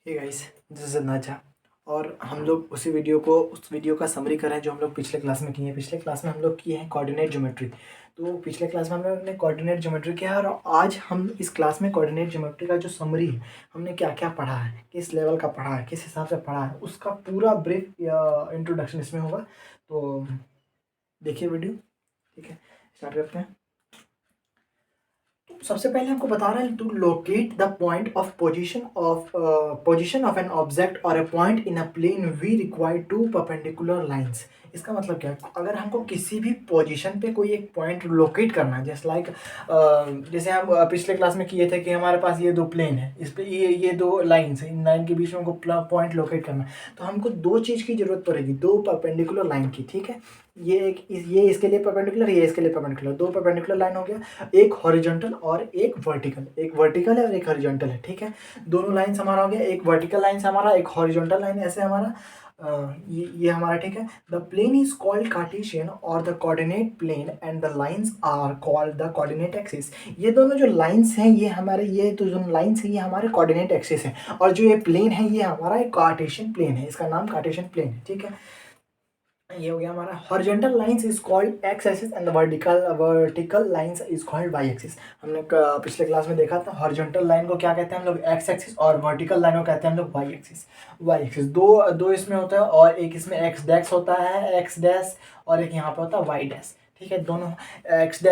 Hey guys, this is नाजा। और हम लोग उस वीडियो का समरी कर रहे हैं जो हम लोग पिछले क्लास में किए हैं। पिछले क्लास में हम लोग किए हैं कोऑर्डिनेट ज्योमेट्री। तो पिछले क्लास में हम लोग ने कोऑर्डिनेट ज्योमेट्री किया है और आज हम इस क्लास में कोऑर्डिनेट ज्योमेट्री का जो समरी है, हमने क्या क्या पढ़ा है, किस लेवल का पढ़ा है, किस हिसाब से पढ़ा है, उसका पूरा ब्रीफ इंट्रोडक्शन इसमें होगा। तो देखिए वीडियो। ठीक है, स्टार्ट करते हैं। सबसे पहले हमको बता रहा है to locate the point of position of an object और a point in a plane we require two perpendicular lines. इसका मतलब क्या है? अगर हमको किसी भी पोजीशन पे कोई एक पॉइंट लोकेट करना है, जैसे लाइक जैसे हम पिछले क्लास में किए थे कि हमारे पास ये दो प्लेन है, इस पे ये दो लाइन्स है, इन लाइन के बीच में हमको पॉइंट लोकेट करना है, तो हमको दो चीज़ की जरूरत पड़ेगी, दो परपेंडिकुलर लाइन की। ठीक है, ये इसके लिए परपेंडिकुलर, ये इसके लिए परपेंडिकुलर, दो परपेंडिकुलर लाइन हो गया, एक हॉरिजॉन्टल और एक वर्टिकल। एक वर्टिकल है और एक हॉरिजॉन्टल है। ठीक है, दोनों लाइन्स हमारा हो गया, एक वर्टिकल लाइन से हमारा, एक हॉरिजॉन्टल लाइन ऐसे हमारा ये हमारा। ठीक है, the plane is called Cartesian और the coordinate plane and the lines are called the coordinate axis. ये दोनों जो लाइंस हैं ये हमारे, ये तो जो लाइंस है ये हमारे कोऑर्डिनेट एक्सिस है, और जो ये प्लेन है ये हमारा एक कार्टेशियन प्लेन है, इसका नाम कार्टेशियन प्लेन है। ठीक है, ये हो गया हमारा। Horizontal lines is called x axis and the vertical lines is called y axis. हमने पिछले क्लास में देखा था हॉरिजॉन्टल लाइन को क्या कहते हैं हम लोग, एक्स एक्सिस, और वर्टिकल लाइन को कहते हैं हम लोग वाई एक्सिस। वाई एक्सिस दो दो इसमें होता है, और एक इसमें एक्स डैश होता है, एक्स डैश, और एक यहाँ पे होता है वाई डैश। ठीक है, दोनों एक्स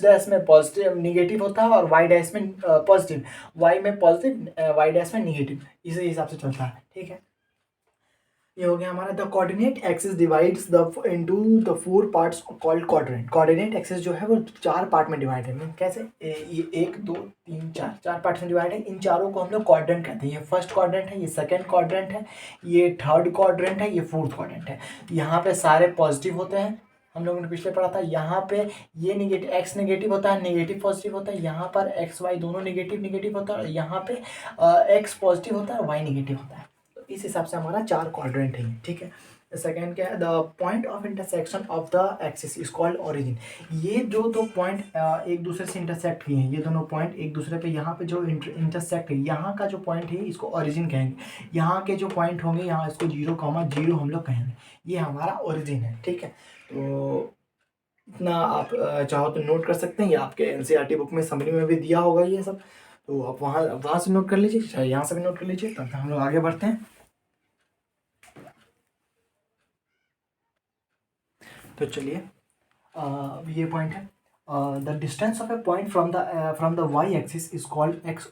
डैश में पॉजिटिव निगेटिव होता है और वाई डैश में पॉजिटिव, वाई में पॉजिटिव, वाई डैश में निगेटिव, इसी हिसाब से चलता है। ठीक है, ये हो गया हमारा। The coordinate axis divides the into the four parts called quadrant. Coordinate axis जो है वो चार पार्ट में डिवाइड है। कैसे? ये एक दो तीन चार, चार पार्ट्स में डिवाइड है। इन चारों को हम लोग क्वाड्रेंट कहते हैं। ये फर्स्ट क्वाड्रेंट है, ये सेकंड क्वाड्रेंट है, ये थर्ड क्वाड्रेंट है, ये फोर्थ क्वाड्रेंट है। यहाँ पे सारे पॉजिटिव होते हैं, हम लोगों ने पिछले पढ़ा था। यहाँ पे ये निगेटिव, एक्स नेगेटिव होता है, नेगेटिव पॉजिटिव होता है। यहाँ पर एक्स वाई दोनों नेगेटिव नेगेटिव होता है, और यहाँ पे एक्स पॉजिटिव होता है और वाई नेगेटिव होता है। इस हिसाब से हमारा चार क्वाड्रेंट है। ठीक है, सेकेंड क्या है? The point of intersection of the axis is called origin. ये जो दो पॉइंट एक दूसरे से इंटरसेक्ट किए हैं, ये दोनों पॉइंट एक दूसरे पे यहाँ पे जो इंटरसेक्ट है, यहाँ का जो पॉइंट है इसको ओरिजिन कहेंगे। यहाँ के जो पॉइंट होंगे यहाँ इसको 0,0 हम लोग कहेंगे, ये हमारा ओरिजिन है। ठीक है, तो इतना आप चाहो तो नोट कर सकते हैं, ये आपके एनसीईआरटी बुक में समरी में भी दिया होगा ये सब, तो आप वहाँ से नोट कर लीजिए, चाहे यहाँ से भी नोट कर लीजिए। तब तक हम लोग आगे बढ़ते हैं। तो चलिए, ये पॉइंट है। The distance of a point from the Y axis is called X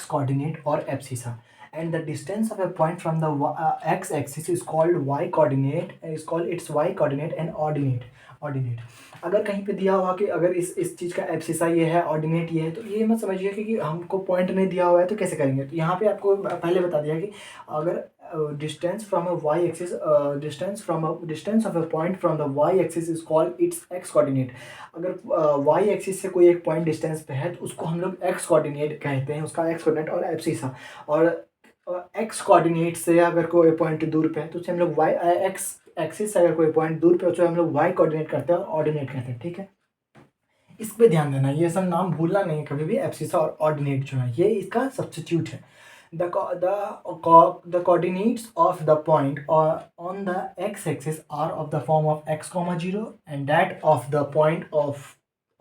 coordinate और abscissa, and the distance of a point from the X axis is called Y coordinate, is called its Y coordinate and ordinate. अगर कहीं पे दिया हुआ कि अगर इस चीज़ का एब्सिसा ये है, ऑर्डिनेट ये है, तो ये मत समझिए कि हमको पॉइंट नहीं दिया हुआ है तो कैसे करेंगे। तो यहाँ पे आपको पहले बता दिया कि अगर distance from a y-axis distance of a point from the y-axis is called its x coordinate। अगर y-axis से कोई एक पॉइंट डिस्टेंस पे है तो उसको हम लोग x कोऑर्डिनेट कहते हैं, उसका x कोऑर्डिनेट और एब्सिसा। और x कोऑर्डिनेट से अगर कोई पॉइंट दूर पे है तो उसे हम लोग y x एक्सिस से अगर कोई पॉइंट दूर पे उसे हम लोग y कोऑर्डिनेट करते हैं और ऑर्डिनेट कहते हैं। ठीक है, इस पे ध्यान देना, ये सब नाम भूलना नहीं कभी भी। एब्सिसा और ऑर्डिनेट जो है ये इसका सब्स्टिट्यूट है। The coordinates of the point on the x-axis are of the form of x, 0 and that of the point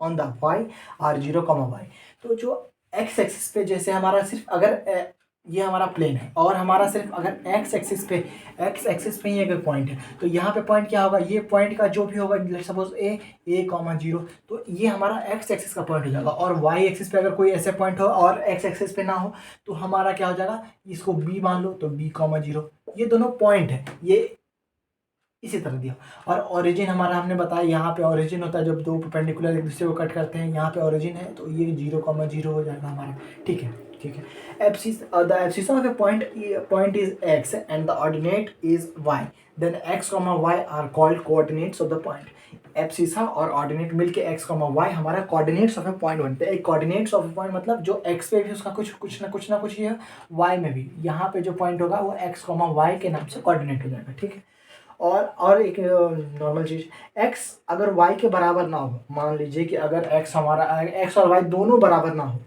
on the y are 0, y। तो जो x एक्सिस पे जैसे हमारा सिर्फ अगर ये हमारा प्लेन है और हमारा सिर्फ अगर x एक्सिस पे ही अगर पॉइंट है तो यहाँ पे पॉइंट क्या होगा, ये पॉइंट का जो भी होगा, सपोज a 0, तो ये हमारा x एक्सिस का पॉइंट हो जाएगा। और y एक्सिस पे अगर कोई ऐसे पॉइंट हो और x एक्सिस पे ना हो तो हमारा क्या हो जाएगा, इसको b मान लो तो b, 0। ये दोनों पॉइंट है, ये इसी तरह दिया। और ओरिजिन हमारा हमने बताया, यहाँ पे ओरिजिन होता है जब दो परपेंडिकुलर एक दूसरे को कट करते हैं, यहाँ पे ओरिजिन है तो ये 0,0 हो जाएगा हमारा। ठीक है, ठीक है। The abscissa of a point is x and the ordinate is y, then x, y are called coordinates of the point. Abscissa और ऑर्डिनेट मिलके x, y हमारा कोऑर्डिनेट्स ऑफ ए पॉइंट बनते हैं। एक कोऑर्डिनेट्स ऑफ ए पॉइंट मतलब जो x पे भी उसका कुछ ना कुछ ये है, y में भी यहाँ पे जो पॉइंट होगा वो x, y के नाम से कोऑर्डिनेट हो जाएगा। ठीक है, और एक नॉर्मल चीज़, x अगर y के बराबर ना हो, मान लीजिए कि अगर x और y दोनों बराबर ना हो,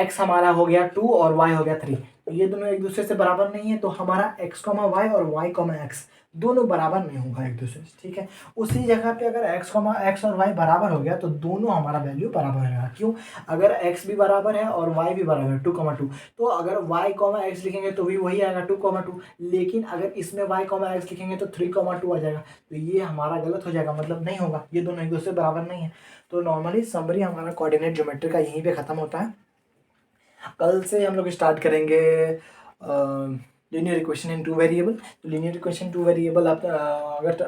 x हमारा हो गया 2 और y हो गया 3, तो ये दोनों एक दूसरे से बराबर नहीं है, तो हमारा x, y और y, x दोनों बराबर नहीं होगा एक दूसरे से, ठीक है। उसी जगह पे अगर x और y बराबर हो गया तो दोनों हमारा वैल्यू बराबर रहेगा। क्यों? अगर x भी बराबर है और y भी बराबर है 2,2, तो अगर y, x लिखेंगे तो भी वही आएगा 2,2, लेकिन अगर इसमें y, x लिखेंगे तो 3,2 आ जाएगा। तो ये हमारा गलत हो जाएगा, मतलब नहीं होगा, ये दोनों एक दूसरे बराबर नहीं है। तो नॉर्मली समरी हमारा कोऑर्डिनेट ज्योमेट्री का यहीं पे खत्म होता है। कल से हम लोग स्टार्ट करेंगे linear equation in two variable. तो लीनियर इक्वेशन टू वेरिएबल आप अगर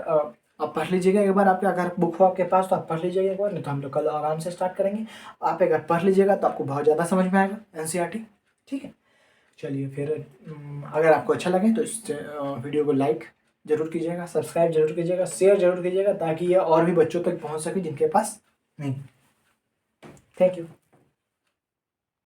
आप पढ़ लीजिएगा एक बार, आपके अगर बुक हो आपके पास तो आप पढ़ लीजिएगा एक बार, नहीं तो हम लोग कल आराम से स्टार्ट करेंगे। आप अगर पढ़ लीजिएगा तो आपको बहुत ज़्यादा समझ में आएगा एनसीईआरटी, ठीक है। चलिए फिर अगर आपको अच्छा लगे तो इस वीडियो को लाइक ज़रूर कीजिएगा, सब्सक्राइब जरूर कीजिएगा, शेयर जरूर कीजिएगा, ताकि ये और भी बच्चों तक पहुँच सके जिनके पास नहीं। Thank you.